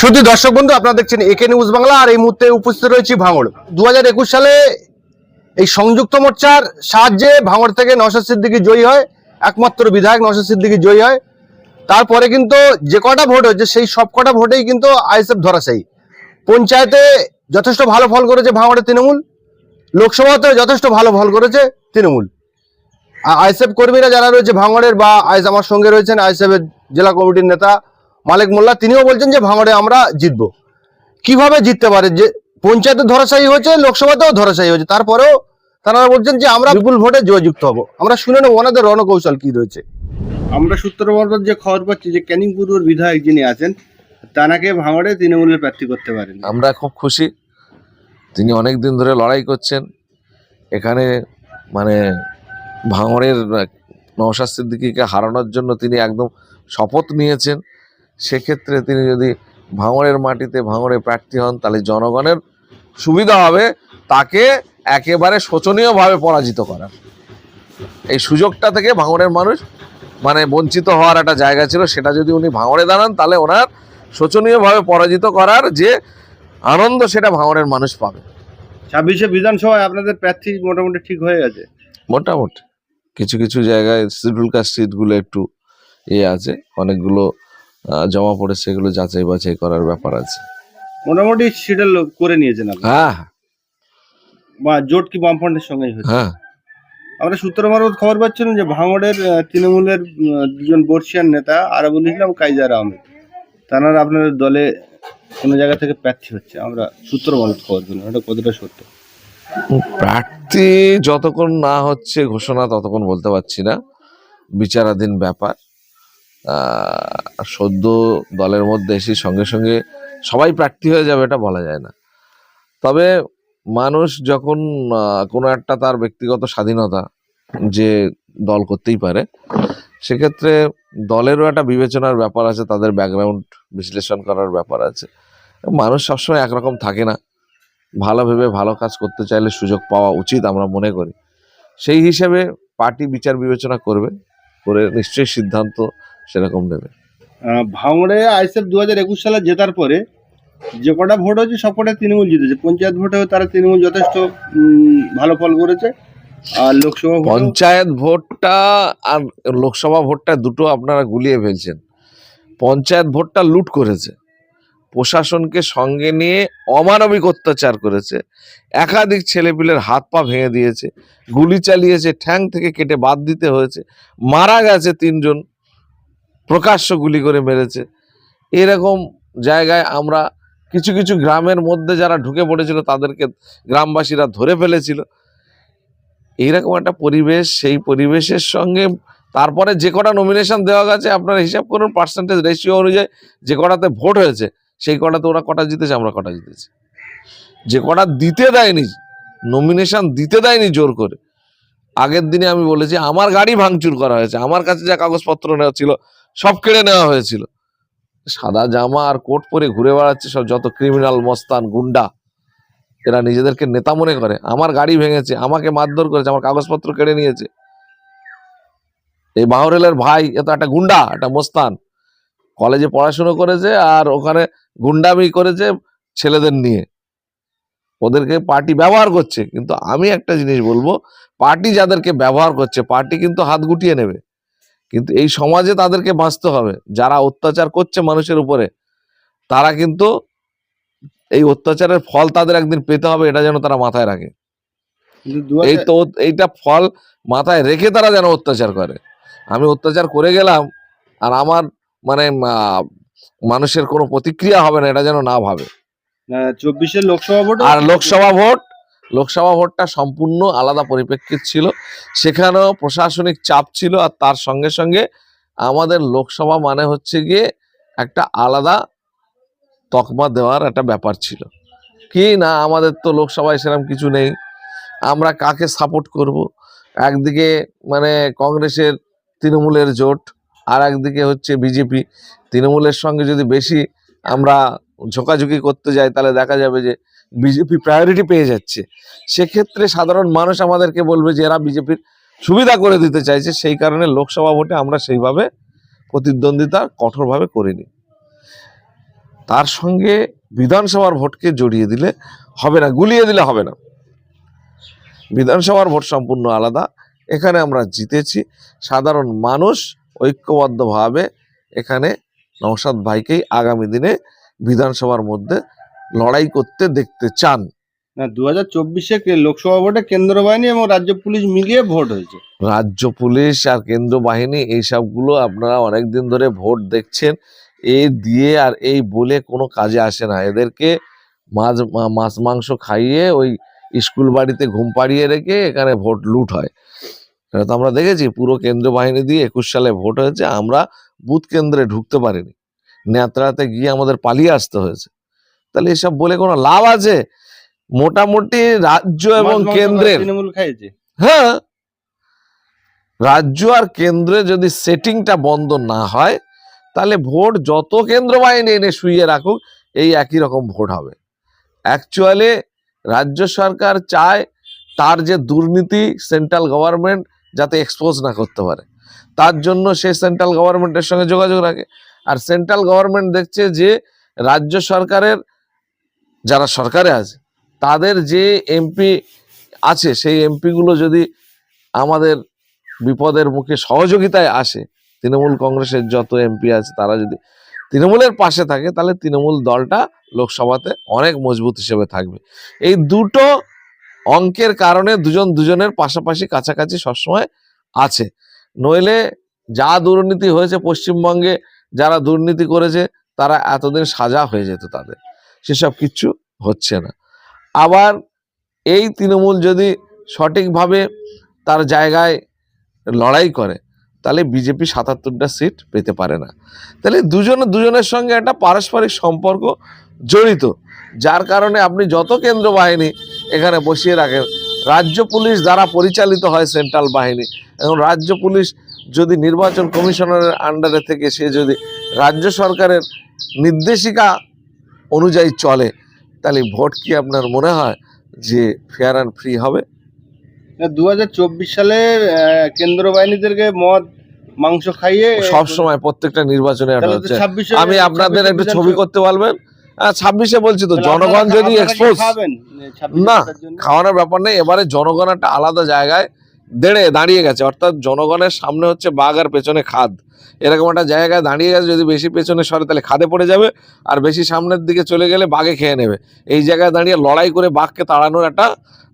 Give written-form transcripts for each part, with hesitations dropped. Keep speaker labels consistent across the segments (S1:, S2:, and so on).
S1: শুধু দর্শক বন্ধু, আপনারা দেখছেন একে নিউজ বাংলা। আর এই মুহূর্তে উপস্থিত রয়েছি ভাঙড়। 2021 সালে এই সংযুক্ত মোর্চার সাহায্যে ভাঙড় থেকে নওশাদ সিদ্দিকী জয়ী হয়, একমাত্র বিধায়ক নওশাদ সিদ্দিকী জয়ী হয়। তারপরে কিন্তু যে কটা ভোট হয়েছে সেই সব কটা ভোটেই কিন্তু আইএসএফ ধরাশায়ী। পঞ্চায়েতে যথেষ্ট ভালো ফল করেছে ভাঙড়ের তৃণমূল, লোকসভাতে যথেষ্ট ভালো ফল করেছে তৃণমূল। আইএসএফ কর্মীরা যারা রয়েছে ভাঙড়ের, বা আমার সঙ্গে রয়েছেন আইএসএফ এর জেলা কমিটির নেতা মালিক মোল্লা, তিনিও বলছেন যে ভাঙড়ে আমরা জিতবো। কিভাবে জিততে পারে? যে পঞ্চায়েতে ধরাশায়ী হয়েছে, লোকসভাতেও ধরাশায়ী হয়েছে, তারপরেও তারা বলছেন যে আমরা বিপুল ভোটে জয়যুক্ত হব। আমরা শুনে নেব ওনাদের রণকৌশল কি রয়েছে।
S2: আমরা সূত্র মারফত যে খবর পাচ্ছি যে ক্যানিং পূর্বর বিধায়ক যিনি আছেন তানাকে ভাঙড়ে তৃণমূলের প্রার্থী করতে পারেন।
S3: আমরা খুব খুশি। তিনি অনেক দিন ধরে লড়াই করছেন এখানে, মানে ভাঙড়ের নওশাদ সিদ্দিকীকে হারানোর জন্য তিনি একদম শপথ নিয়েছেন। সেক্ষেত্রে তিনি যদি ভাঙড়ের মাটিতে ভাঙড়ে প্রার্থী হন তাহলে জনগণের সুবিধা হবে তাকে একেবারে শোচনীয়ভাবে পরাজিত করার। এই সুযোগটা থেকে ভাঙড়ের মানুষ মানে বঞ্চিত হওয়ার একটা জায়গা ছিল, সেটা যদি উনি ভাঙড়ে দাঁড়ান তাহলে ওনার শোচনীয়ভাবে পরাজিত করার যে আনন্দ সেটা ভাঙড়ের মানুষ পাবে।
S2: 26শে বিধানসভায় আপনাদের প্রার্থী মোটামুটি ঠিক হয়ে গেছে?
S3: মোটামুটি কিছু কিছু জায়গায় শিডিউল কাস্ট সিটগুলো একটু আছে, অনেকগুলো জমা পড়েছে, সেগুলো যাচাই বাছাই করার ব্যাপার আছে।
S2: মোটামুটি শিডিউল করে নিয়েছেন আপনারা?
S3: হ্যাঁ
S2: বা জোট কি বামফ্রন্টের সঙ্গেই হয়েছে?
S3: হ্যাঁ।
S2: আমরা সূত্র মারফত খবর পাচ্ছিলাম যে ভাঙড়ের তৃণমূলের দুজন বর্ষিয়ান নেতা আরাবুল ইসলাম, কাইজার আহমেদ, তারা আপনাদের দলে কোনো জায়গা থেকে প্রার্থী হচ্ছে। আমরা সূত্র মারফত খবর পেলাম, এটা কতটা সত্য?
S3: প্রার্থী যতক্ষণ না হচ্ছে ঘোষণা ততক্ষণ বলতে পারছি না, বিচারাধীন ব্যাপার। সদ্য দলের মধ্যে এসে সঙ্গে সঙ্গে সবাই প্রার্থী হয়ে যাবে এটা বলা যায় না। তবে মানুষ যখন কোনো একটা তার ব্যক্তিগত স্বাধীনতা যে দল করতেই পারে, সেক্ষেত্রে দলেরও একটা বিবেচনার ব্যাপার আছে, তাদের ব্যাকগ্রাউন্ড বিশ্লেষণ করার ব্যাপার আছে। মানুষ সবসময় একরকম থাকে না, ভালো ভেবে ভালো কাজ করতে চাইলে সুযোগ পাওয়া উচিত আমরা মনে করি। সেই হিসেবে পার্টি বিচার বিবেচনা করবে, করে নিশ্চয়ই সিদ্ধান্ত সেরকম নেবে।
S2: ভাঙড়ে আইএসএফ 2021 সালে জেতার পরে যে কটা ভোট হয়েছে সব কটা তৃণমূল জিতেছে। পঞ্চায়েত ভোটেও তারা তৃণমূল যথেষ্ট ভালো ফল করেছে। আর লোকসভা
S3: পঞ্চায়েত ভোটটা আর লোকসভা ভোটটা দুটো আপনারা গুলিয়ে ফেলছেন। পঞ্চায়েত ভোটটা লুট করেছে, প্রশাসনকে সঙ্গে নিয়ে অমানবিক অত্যাচার করেছে, একাধিক ছেলেপিলের হাত পা ভেঙে দিয়েছে, গুলি চালিয়েছে, ঠ্যাং থেকে কেটে বাদ দিতে হয়েছে, মারা গেছে 3 জন, প্রকাশ্য গুলি করে মেরেছে। এরকম জায়গায় আমরা কিছু কিছু গ্রামের মধ্যে যারা ঢুকে পড়েছিল তাদেরকে গ্রামবাসীরা ধরে ফেলেছিল। এইরকম একটা পরিবেশ, সেই পরিবেশের সঙ্গে তারপরে যে কটা নমিনেশন দেওয়া গেছে আপনারা হিসাব করুন, পার্সেন্টেজ রেশিও অনুযায়ী যে কটাতে ভোট হয়েছে সেই কটাতে ওরা কটা জিতেছে, আমরা কটা জিতেছি। যে কটা দিতে দেয়নি, নমিনেশন দিতে দেয়নি জোর করে, আগের দিনে আমি বলেছি আমার গাড়ি ভাঙচুর করা হয়েছে, আমার কাছে যা কাগজপত্র নেওয়া ছিল সব কেড়ে নেওয়া হয়েছিল। সাদা জামা আর কোট পরে ঘুরে বেড়াচ্ছে সব যত ক্রিমিনাল মস্তান গুন্ডা, এরা নিজেদেরকে নেতা মনে করে। আমার গাড়ি ভেঙেছে, আমাকে মারধর করেছে, আমার কাগজপত্র কেড়ে নিয়েছে। এই বাহরেলের ভাই এ তো একটা গুন্ডা, একটা মস্তান, কলেজে পড়াশুনো করেছে আর ওখানে গুন্ডামি করেছে ছেলেদের নিয়ে, ওদেরকে পার্টি ব্যবহার করছে। কিন্তু আমি একটা জিনিস বলবো, পার্টি যাদেরকে ব্যবহার করছে পার্টি কিন্তু হাত গুটিয়ে নেবে, কিন্তু এই সমাজে তাদেরকে বাঁচতে হবে। যারা অত্যাচার করছে মানুষের উপরে, তারা কিন্তু এই অত্যাচারের ফল তাদের একদিন পেতে হবে, এটা যেন তারা মাথায় রাখে। এইটা ফল মাথায় রেখে তারা যেন অত্যাচার করে। আমি অত্যাচার করে গেলাম আর আমার মানে মানুষের কোনো প্রতিক্রিয়া হবে না, এটা যেন না ভাবে।
S2: 24-এর লোকসভা ভোট
S3: আর লোকসভা ভোটটা সম্পূর্ণ আলাদা পরিপ্রেক্ষিত ছিল, সেখানেও প্রশাসনিক চাপ ছিল। আর তার সঙ্গে সঙ্গে আমাদের লোকসভা মানে হচ্ছে গিয়ে একটা আলাদা তকমা দেওয়ার একটা ব্যাপার ছিল। কি না, আমাদের তো লোকসভায় সেরকম কিছু নেই, আমরা কাকে সাপোর্ট করব? একদিকে মানে কংগ্রেসের তৃণমূলের জোট, আর একদিকে হচ্ছে বিজেপি। তৃণমূলের সঙ্গে যদি বেশি আমরা ঝোঁকাঝুঁকি করতে যাই তাহলে দেখা যাবে যে বিজেপি প্রায়োরিটি পেয়ে যাচ্ছে। সেক্ষেত্রে সাধারণ মানুষ আমাদেরকে বলবে যে এরা বিজেপির সুবিধা করে দিতে চাইছে। সেই কারণে লোকসভা ভোটে আমরা সেইভাবে প্রতিদ্বন্দ্বিতা কঠোরভাবে করিনি। তার সঙ্গে বিধানসভার ভোটকে জড়িয়ে দিলে হবে না, গুলিয়ে দিলে হবে না। বিধানসভার ভোট সম্পূর্ণ আলাদা। এখানে আমরা জিতেছি, সাধারণ মানুষ ঐক্যবদ্ধভাবে এখানে নওশাদ ভাইকেই আগামী দিনে বিধানসভার মধ্যে লড়াই করতে দেখতে চান।
S2: না, 2024-এ লোকসভা ভোটে কেন্দ্র বাহিনী এবং রাজ্য পুলিশ মিলিয়ে ভোট হয়েছে।
S3: রাজ্য পুলিশ আর কেন্দ্র বাহিনী এইসবগুলো আপনারা অনেকদিন ধরে ভোট দেখছেন, এই দিয়ে আর এই বলে কোনো কাজে আসে না। এদেরকে মাছ মাংস খাইয়ে ওই স্কুল বাড়িতে ঘুম পাড়িয়ে রেখে এখানে ভোট লুট হয়। এটা তো আমরা দেখেছি, পুরো কেন্দ্র বাহিনী দিয়ে 21 সালে ভোট হয়েছে, আমরা বুথ কেন্দ্রে ঢুকতে পারিনি, নেত্রাতে গিয়ে আমাদের পালিয়ে আসতে হয়েছে। তাহলে এসব বলে কোনো লাভ আছে? মোটামুটি রাজ্য এবং
S2: মাছ মাংস
S3: কেন্দ্রের,
S2: তৃণমূল খাইছে।
S3: হ্যাঁ, রাজ্য আর কেন্দ্রে যদি সেটিংটা বন্ধ না হয় তাহলে ভোট যত কেন্দ্র বাহিনী এনে শুইয়ে রাখুক এই একই রকম ভোট হবে। অ্যাকচুয়ালি রাজ্য সরকার চায় তার যে দুর্নীতি সেন্ট্রাল গভর্নমেন্ট যাতে এক্সপোজ না করতে পারে, তার জন্য সে সেন্ট্রাল গভর্নমেন্টের সঙ্গে যোগাযোগ রাখে। আর সেন্ট্রাল গভর্নমেন্ট দেখছে যে রাজ্য সরকারের যারা সরকারে আছে তাদের যে এমপি আছে সেই এমপিগুলো যদি আমাদের বিপদের মুখে সহযোগিতায় আসে, তৃণমূল কংগ্রেসের যত এমপি আছে তারা যদি তৃণমূলের পাশে থাকে তাহলে তৃণমূল দলটা লোকসভাতে অনেক মজবুত হিসেবে থাকবে। এই দুটো অঙ্কের কারণে দুজন দুজনের পাশাপাশি কাছাকাছি সবসময় আছে। নইলে যা দুর্নীতি হয়েছে পশ্চিমবঙ্গে, যারা দুর্নীতি করেছে তারা এতদিন সাজা হয়ে যেত তাদের, সেসব কিচ্ছু হচ্ছে না। আবার এই তৃণমূল যদি সঠিকভাবে তার জায়গায় লড়াই করে তাহলে বিজেপি 77টা সিট পেতে পারে না। তাহলে দুজনের সঙ্গে একটা পারস্পরিক সম্পর্ক জড়িত, যার কারণে আপনি যত কেন্দ্র বাহিনী এখানে বসিয়ে রাখেন, রাজ্য পুলিশ দ্বারা পরিচালিত হয় সেন্ট্রাল বাহিনী, এবং রাজ্য পুলিশ যদি নির্বাচন কমিশনারের আন্ডারে থেকে সে যদি রাজ্য সরকারের নির্দেশিকা অনুযায়ী চলে, তাহলে ভোট কি আপনার মনে হয় যে ফেয়ার অ্যান্ড ফ্রি হবে?
S2: 2024 সালের কেন্দ্র বাহিনীদেরকে মদ মাংস খাইয়ে
S3: সব সময় প্রত্যেকটা নির্বাচনে এটা
S2: তাহলে তো
S3: হচ্ছে।
S2: 26
S3: আমি আপনাদের একটু
S2: বিধানসভা-
S3: ছবি করতে পারবেন? 26-এ বলছি তো,
S2: তাহলে
S3: জনগণ
S2: আপনারা-
S3: যদি
S2: আপনারা কি
S3: এক্সপোজ
S2: খাওয়াবেন 26
S3: না,
S2: ভোটের জন্য?
S3: খাওয়ানোর ব্যাপার নেই। এবারে জনগণ একটা আলাদা জায়গায় দাঁড়িয়ে গেছে, অর্থাৎ জনগণের সামনে হচ্ছে বাঘ আর পেছনে খাদ, এরকম একটা জায়গায় দাঁড়িয়ে গেছে। যদি বেশি পেছনে সরে তাহলে খাদে পড়ে যাবে, আর বেশি সামনের দিকে চলে গেলে বাঘে খেয়ে নেবে। এই জায়গায় দাঁড়িয়ে লড়াই করে বাঘকে তাড়ানোর একটা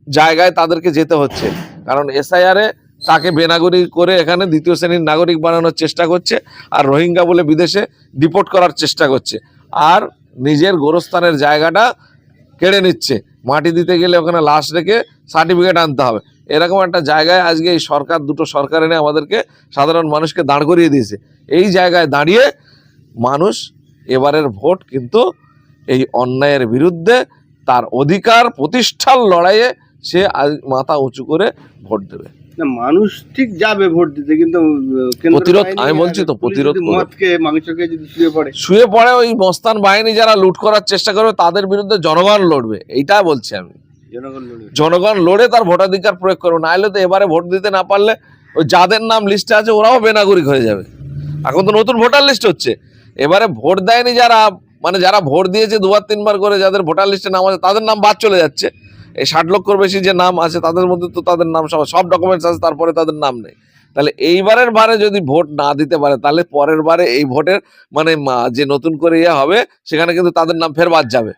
S3: জায়গায় তাদেরকে যেতে হচ্ছে, কারণ এসআইআরে তাকে বেনাগরিক করে এখানে দ্বিতীয় শ্রেণীর নাগরিক বানানোর চেষ্টা করছে, আর রোহিঙ্গা বলে বিদেশে ডিপোর্ট করার চেষ্টা করছে, আর নিজের গোরস্থানের জায়গাটা কেড়ে নিচ্ছে। মাটি দিতে গেলে ওখানে লাশ রেখে সার্টিফিকেট আনতে হবে। এরকম একটা জায়গায় আজকে এই সরকার, দুটো সরকার এনে আমাদেরকে, সাধারণ মানুষকে দাঁড় করিয়ে দিয়েছে। এই জায়গায় দাঁড়িয়ে মানুষ এবারের ভোট কিন্তু এই অন্যায়ের বিরুদ্ধে তার অধিকার প্রতিষ্ঠার লড়াইয়ে সে আজ মাথা উঁচু করে ভোট দেবে।
S2: না, মানুষ ঠিক যাবে ভোট দিতে, কিন্তু কেন্দ্র
S3: প্রতিরোধ,
S2: বাহিনী
S3: আমি
S2: আর
S3: বলছি তো,
S2: পুলিশ
S3: প্রতিরোধ
S2: যদি
S3: করে।
S2: মদকে মাংসকে যদি শুয়ে পড়ে
S3: ওই মস্তান বাহিনী যারা লুট করার চেষ্টা করবে তাদের বিরুদ্ধে জনগণ লড়বে, এইটা বলছি আমি।
S2: জনগণ লড়বে।
S3: জনগণ লড়ে তার ভোটাধিকার প্রয়োগ করবে, নাহলে তো এবারে ভোট দিতে না পারলে ওই যাদের নাম লিস্টে আছে ওরাও বেনাগরিক হয়ে যাবে। এখন তো নতুন ভোটার লিস্ট হচ্ছে, এবারে ভোট দেয়নি যারা, মানে যারা ভোট দিয়েছে দুবার তিনবার করে, যাদের ভোটার লিস্টে নাম আছে তাদের নাম বাদ চলে যাচ্ছে। এই 60 লক্ষর বেশি যে নাম আছে তাদের মধ্যে তো তাদের নাম সব ডকুমেন্টস আছে, তারপরে তাদের নাম নেই। তাহলে এইবারের বারে যদি ভোট না দিতে পারে তাহলে পরের বারে এই ভোটের মানে যে নতুন করে ইয়ে হবে সেখানে কিন্তু তাদের নাম ফের বাদ যাবে।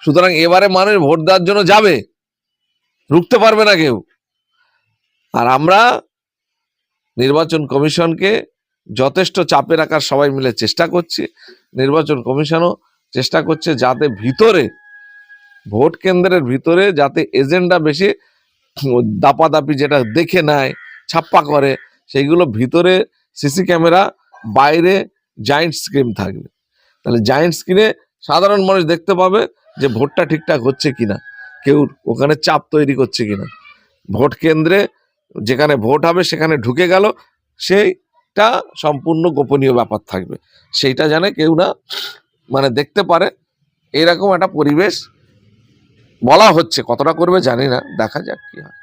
S3: সুতরাং এবারে মানুষ ভোট দেওয়ার জন্য যাবে, রুখতে পারবে না কেউ। আর আমরা নির্বাচন কমিশনকে যথেষ্ট চাপে রাখার সবাই মিলে চেষ্টা করছি, নির্বাচন কমিশনও চেষ্টা করছে যাতে ভিতরে, ভোট কেন্দ্রের ভিতরে যাতে এজেন্ডা বেশি দাপাদাপি যেটা দেখে নেয়, ছাপ্পা করে, সেইগুলো ভিতরে সিসি ক্যামেরা, বাইরে জায়েন্ট স্ক্রিন থাকবে। তাহলে জায়েন্ট স্ক্রিনে সাধারণ মানুষ দেখতে পাবে যে ভোটটা ঠিকঠাক হচ্ছে কিনা, কেউ ওখানে চাপ তৈরি করছে কিনা। ভোট কেন্দ্রে যেখানে ভোট হবে সেখানে ঢুকে গেল, সেইটা সম্পূর্ণ গোপনীয় ব্যাপার থাকবে, সেইটা জানে কেউ না মানে দেখতে পারে। এরকম একটা পরিবেশ বলা হচ্ছে, কতটা করবে জানি না, দেখা যাক কি হয়।